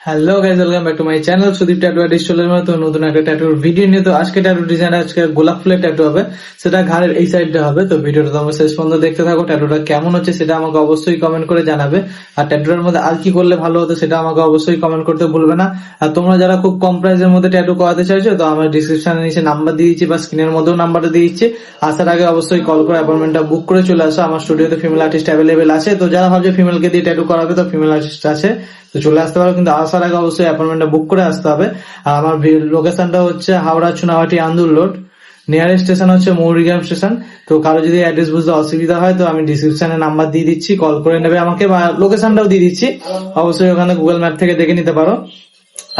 Hello guys, welcome back to my channel Sudip tattoo artist. চলে এলাম তো নতুন একটা ট্যাটুর ভিডিও নিয়ে। তো আজকে ট্যাটু ডিজাইন আজকে গোলাপ ফুলের ট্যাটু হবে, সেটা ঘাড়ের এই সাইডটা হবে। তো ভিডিওটা তোমরা শেষ পর্যন্ত দেখতে থাকো। ট্যাটুটা কেমন হচ্ছে সেটা আমাকে অবশ্যই কমেন্ট করে জানাবে। আর ট্যাটুটার মধ্যে আর কি করলে ভালো হতো সেটা আমাকে অবশ্যই কমেন্ট করতে ভুলবে না। আর তোমরা যারা খুব কম প্রাইসের মধ্যে ট্যাটু করাতে চাইছো, তো আমার ডিসক্রিপশনে নিচে নাম্বার দিয়ে দিচ্ছি বা স্ক্রিনের মধ্যেও নাম্বারটা দিয়ে দিচ্ছি। আসার আগে অবশ্যই কল করে অ্যাপয়েন্টমেন্টটা বুক করে চলে আসো। আমার স্টুডিওতে ফিমেল আর্টিস্ট অ্যাভেলেবেল আছে। তো যারা ভাবছে ফিমেলকে দিয়ে ট্যাটু করাবে, তো ফিমেল আর্টিস্ট আছে, তো চলে আসতে পারো। কিন্তু আসার আগে অবশ্যই অ্যাপয়েন্টমেন্টটা বুক করে আসতে হবে। আর আমার লোকেশনটা হচ্ছে Howrah Chunabhati Andul road, nearest station হচ্ছে মৌরিগ্রাম স্টেশন। তো কারো যদি অ্যাড্রেস বুঝতে অসুবিধা হয়, তো আমি ডিসক্রিপশনে নাম্বার দিয়ে দিচ্ছি, কল করে নেবে আমাকে, বা লোকেশনটাও দিয়ে দিচ্ছি। অবশ্যই ওখানে গুগল ম্যাপ থেকে দেখে নিতে পারো।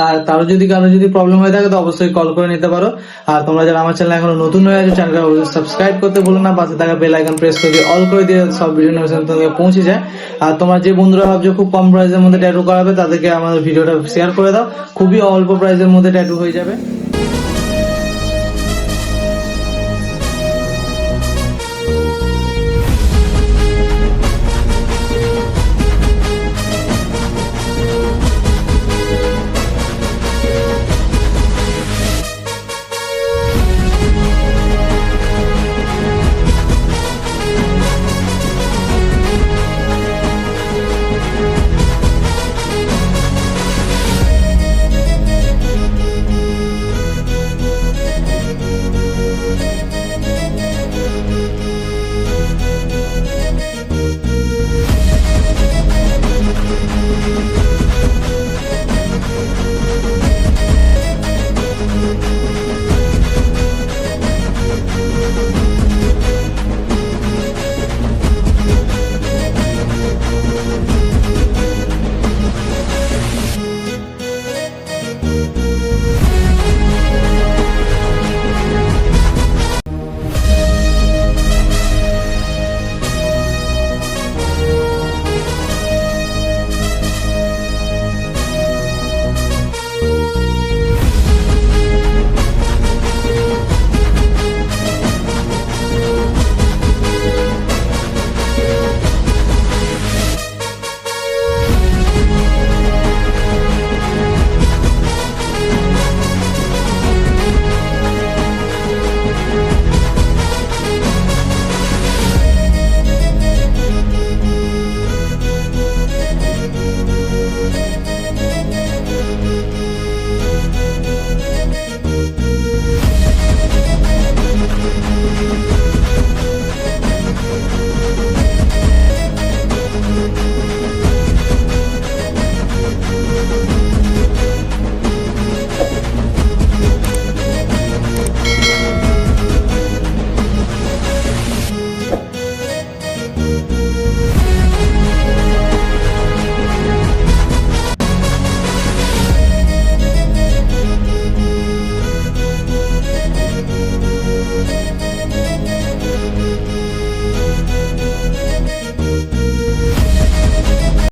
আর কারো যদি প্রবলেম হয়ে থাকে, তো অবশ্যই কল করে নিতে পারো। আর তোমরা যারা আমার চ্যানেল এখনো নতুন হয়ে আছে, চ্যানেলটা সাবস্ক্রাইব করতে ভুলো না, পাশে থাকা বেল আইকন প্রেস করে দিয়ে অল করে দিয়ে সব ভিডিও নোটিফিকেশন তোমাকে পৌঁছে যায়। আর তোমার যে বন্ধুরা ভাবছো খুব কম প্রাইসের মধ্যে ট্যাটু করাবে, তাদেরকে আমার ভিডিওটা শেয়ার করে দাও। খুবই অল্প প্রাইসের মধ্যে ট্যাটু হয়ে যাবে।